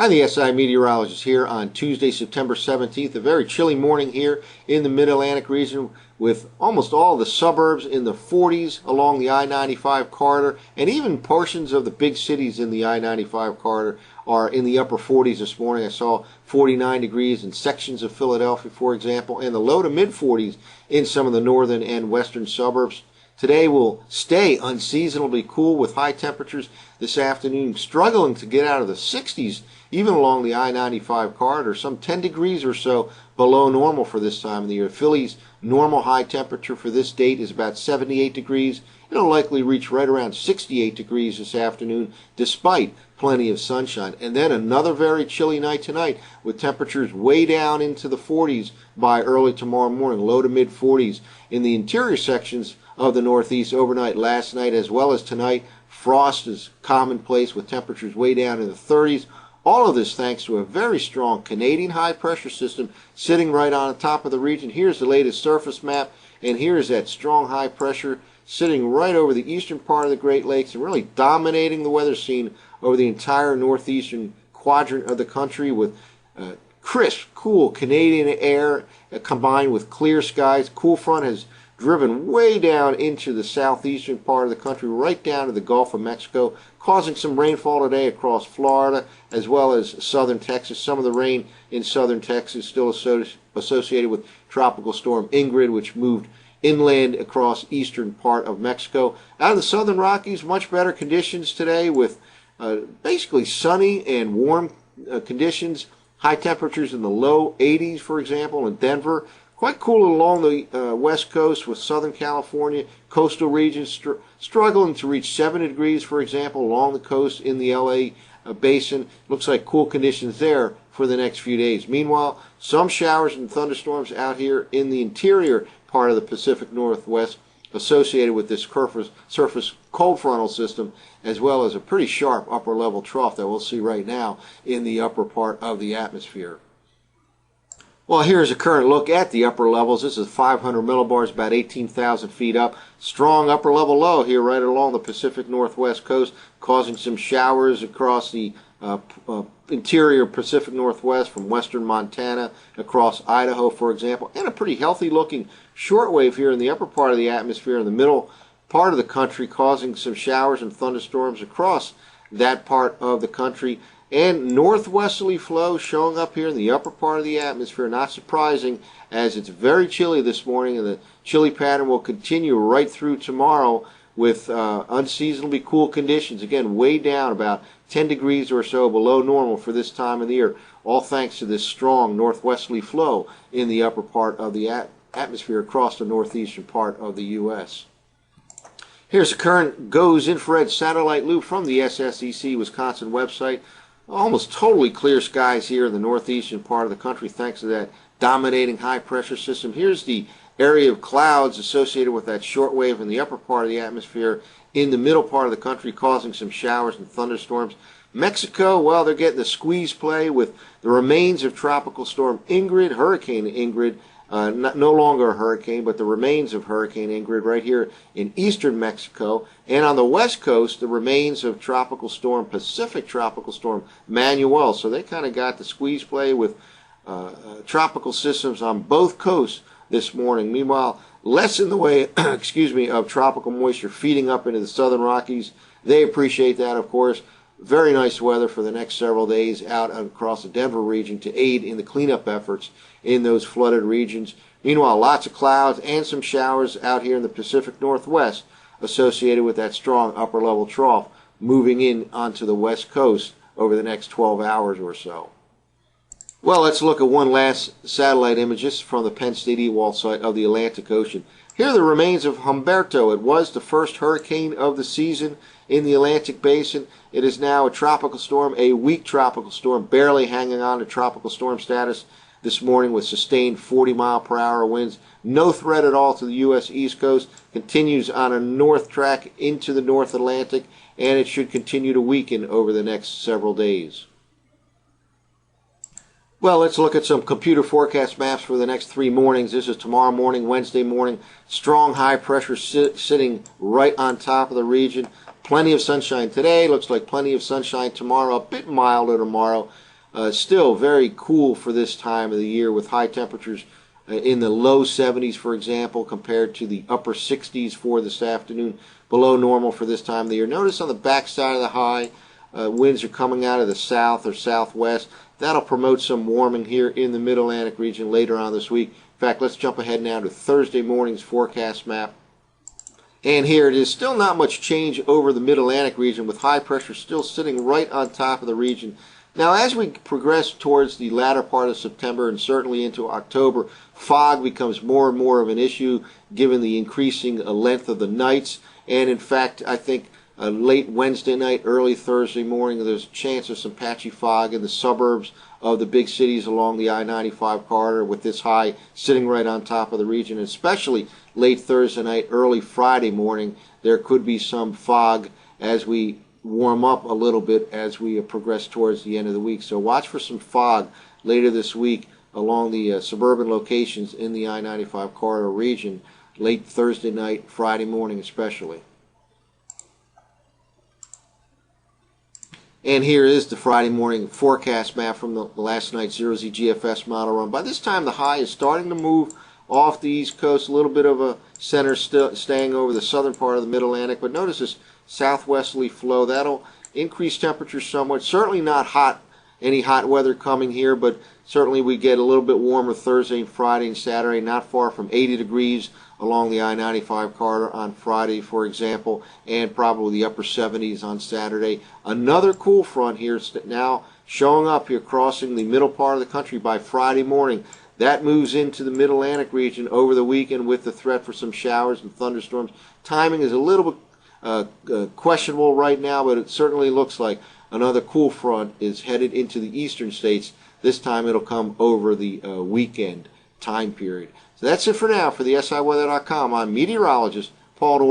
Hi, the SI meteorologist here on Tuesday, September 17th. A very chilly morning here in the Mid-Atlantic region with almost all the suburbs in the 40s along the I-95 corridor, and even portions of the big cities in the I-95 corridor are in the upper 40s this morning. I saw 49 degrees in sections of Philadelphia, for example, and the low to mid 40s in some of the northern and western suburbs. Today will stay unseasonably cool with high temperatures this afternoon, struggling to get out of the 60s, even along the I-95 corridor, some 10 degrees or so below normal for this time of the year. Philly's normal high temperature for this date is about 78 degrees. It'll likely reach right around 68 degrees this afternoon, despite plenty of sunshine. And then another very chilly night tonight, with temperatures way down into the 40s by early tomorrow morning, low to mid 40s in the interior sections of the Northeast overnight last night as well as tonight. Frost is commonplace with temperatures way down in the 30s. All of this thanks to a very strong Canadian high pressure system sitting right on the top of the region. Here's the latest surface map, and here's that strong high pressure sitting right over the eastern part of the Great Lakes and really dominating the weather scene over the entire northeastern quadrant of the country, with crisp, cool Canadian air combined with clear skies. Cool front has driven way down into the southeastern part of the country, right down to the Gulf of Mexico, causing some rainfall today across Florida as well as southern Texas. Some of the rain in southern Texas still associated with Tropical Storm Ingrid, which moved inland across eastern part of Mexico. Out of the southern Rockies, much better conditions today with basically sunny and warm conditions. High temperatures in the low 80s, for example, in Denver. Quite cool along the west coast with Southern California, coastal regions struggling to reach 70 degrees, for example, along the coast in the LA basin. Looks like cool conditions there for the next few days. Meanwhile, some showers and thunderstorms out here in the interior part of the Pacific Northwest associated with this surface cold frontal system, as well as a pretty sharp upper level trough that we'll see right now in the upper part of the atmosphere. Well, here's a current look at the upper levels. This is 500 millibars, about 18,000 feet up. Strong upper level low here right along the Pacific Northwest coast, causing some showers across the interior Pacific Northwest from western Montana across Idaho, for example, and a pretty healthy looking shortwave here in the upper part of the atmosphere in the middle part of the country, causing some showers and thunderstorms across that part of the country. And northwesterly flow showing up here in the upper part of the atmosphere. Not surprising, as it's very chilly this morning, and the chilly pattern will continue right through tomorrow with unseasonably cool conditions. Again, way down about 10 degrees or so below normal for this time of the year, all thanks to this strong northwesterly flow in the upper part of the atmosphere across the northeastern part of the U.S. Here's a current GOES infrared satellite loop from the SSEC Wisconsin website. Almost totally clear skies here in the northeastern part of the country thanks to that dominating high pressure system. Here's the area of clouds associated with that shortwave in the upper part of the atmosphere in the middle part of the country, causing some showers and thunderstorms. Mexico, well, they're getting the squeeze play with the remains of Tropical Storm Ingrid, Hurricane Ingrid, no longer a hurricane, but the remains of Hurricane Ingrid right here in eastern Mexico. And on the west coast, the remains of Pacific Tropical Storm Manuel. So they kind of got the squeeze play with tropical systems on both coasts this morning. Meanwhile, less in the way, of tropical moisture feeding up into the southern Rockies. They appreciate that, of course. Very nice weather for the next several days out across the Denver region to aid in the cleanup efforts in those flooded regions. Meanwhile, lots of clouds and some showers out here in the Pacific Northwest associated with that strong upper level trough moving in onto the west coast over the next 12 hours or so. Well, let's look at one last satellite image. This is from the Penn State Ewald site of the Atlantic Ocean. Here are the remains of Humberto. It was the first hurricane of the season in the Atlantic Basin. It is now a tropical storm, a weak tropical storm, barely hanging on to tropical storm status this morning with sustained 40-mile-per-hour winds. No threat at all to the U.S. East Coast. Continues on a north track into the North Atlantic, and it should continue to weaken over the next several days. Well, let's look at some computer forecast maps for the next 3 mornings. This is tomorrow morning, Wednesday morning. Strong high pressure sitting right on top of the region. Plenty of sunshine today. Looks like plenty of sunshine tomorrow. A bit milder tomorrow. still very cool for this time of the year, with high temperatures in the low 70s, for example, compared to the upper 60s for this afternoon, below normal for this time of the year. Notice on the back side of the high, winds are coming out of the south or southwest. That'll promote some warming here in the Mid-Atlantic region later on this week. In fact, let's jump ahead now to Thursday morning's forecast map. And here it is, still not much change over the Mid-Atlantic region, with high pressure still sitting right on top of the region. Now, as we progress towards the latter part of September and certainly into October, fog becomes more and more of an issue given the increasing length of the nights. And in fact, I think late Wednesday night, early Thursday morning, there's a chance of some patchy fog in the suburbs of the big cities along the I-95 corridor, with this high sitting right on top of the region. And especially late Thursday night, early Friday morning, there could be some fog as we warm up a little bit as we progress towards the end of the week. So watch for some fog later this week along the suburban locations in the I-95 corridor region, late Thursday night, Friday morning especially. And here is the Friday morning forecast map from the last night's Zero-Z GFS model run. By this time, the high is starting to move off the East Coast, a little bit of a center staying over the southern part of the Mid-Atlantic. But notice this southwesterly flow. That'll increase temperatures somewhat. Certainly not hot, any hot weather coming here, but certainly we get a little bit warmer Thursday and Friday and Saturday, not far from 80 degrees along the I-95 corridor on Friday, for example, and probably the upper 70s on Saturday. Another cool front here now showing up here, crossing the middle part of the country by Friday morning. That moves into the Mid-Atlantic region over the weekend with the threat for some showers and thunderstorms. Timing is a little bit questionable right now, but it certainly looks like another cool front is headed into the eastern states. This time it'll come over the weekend time period. So that's it for now. For the SIWeather.com, I'm meteorologist Paul Dorr.